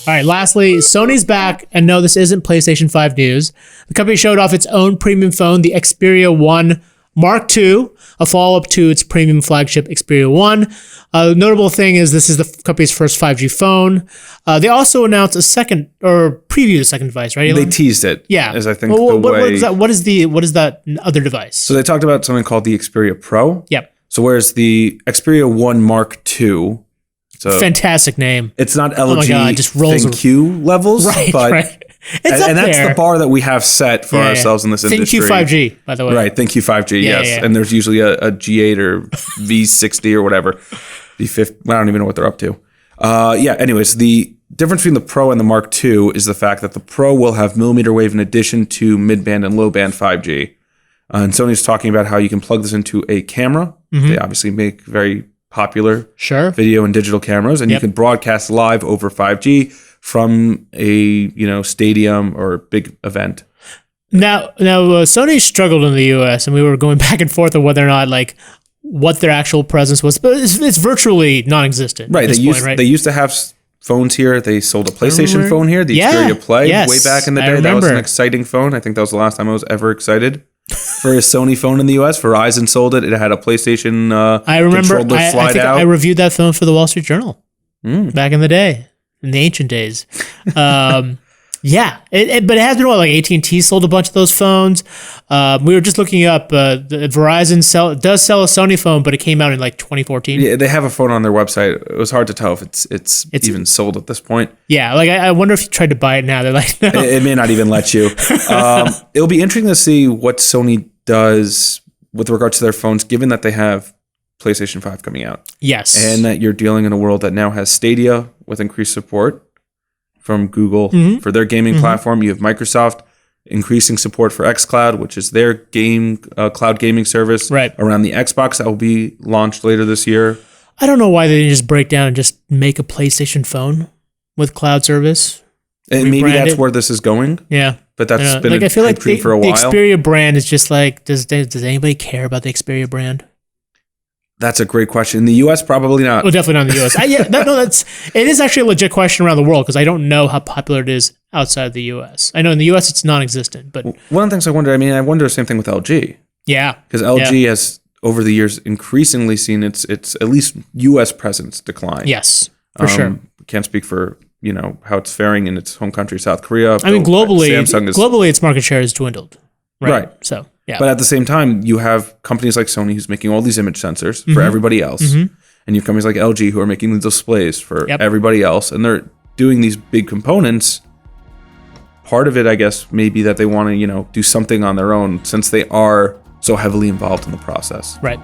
All right, lastly, Sony's back, and no, this isn't PlayStation 5 news. The company showed off its own premium phone, the Xperia 1 Mark II, a follow-up to its premium flagship Xperia 1. The notable thing is this is the company's first 5G phone. They also announced previewed a second device, right, Elon? They teased it. Yeah. As I think what is that other device? So they talked about something called the Xperia Pro. Yep. So whereas the Xperia 1 Mark II, fantastic name. It's not LG just rolls ThinQ levels, right, but right. It's up that's there. the bar that we have set for ourselves in this industry. ThinQ 5G, by the way. Right, ThinQ 5G, yes. Yeah. And there's usually a G8 or V60 or whatever. V50, I don't even know what they're up to. Anyways, the difference between the Pro and the Mark II is the fact that the Pro will have millimeter wave in addition to mid-band and low-band 5G. And Sony's talking about how you can plug this into a camera. Mm-hmm. They obviously make very popular video and digital cameras, and you can broadcast live over 5G from a stadium or big event. Now, Sony struggled in the US, and we were going back and forth on whether or not what their actual presence was, but it's virtually non-existent. Right. They used to have phones here. They sold a PlayStation phone here, the Xperia Play, way back in the day. That was an exciting phone. I think that was the last time I was ever excited for a Sony phone in the US. Verizon sold it. It had a PlayStation I remember. slide out. I reviewed that phone for the Wall Street Journal back in the day, in the ancient days. But it has been AT&T sold a bunch of those phones. We were just looking up. Verizon does sell a Sony phone, but it came out in 2014. Yeah, they have a phone on their website. It was hard to tell if it's even sold at this point. Yeah, I wonder if you tried to buy it now. They're like, no. It may not even let you. It'll be interesting to see what Sony does with regards to their phones, given that they have PlayStation 5 coming out. Yes. And that you're dealing in a world that now has Stadia with increased support from Google for their gaming platform. You have Microsoft increasing support for xCloud, which is their cloud gaming service around the Xbox that will be launched later this year. I don't know why they didn't just break down and just make a PlayStation phone with cloud service. And maybe that's where this is going. Yeah. But that's been I feel like for a while. The Xperia brand is just does anybody care about the Xperia brand? That's a great question. In the U.S., probably not. Oh, definitely not in the U.S. It is actually a legit question around the world because I don't know how popular it is outside of the U.S. I know in the U.S. it's non-existent, but one of the things I wonder the same thing with LG. Yeah, because LG has over the years increasingly seen its at least U.S. presence decline. Yes, for sure. Can't speak for how it's faring in its home country, South Korea. I mean, globally, its market share has dwindled. Right. So. Yeah. But at the same time, you have companies like Sony who's making all these image sensors for everybody else. And you have companies like LG who are making the displays for everybody else. And they're doing these big components. Part of it, I guess, may be that they want to, do something on their own since they are so heavily involved in the process. Right.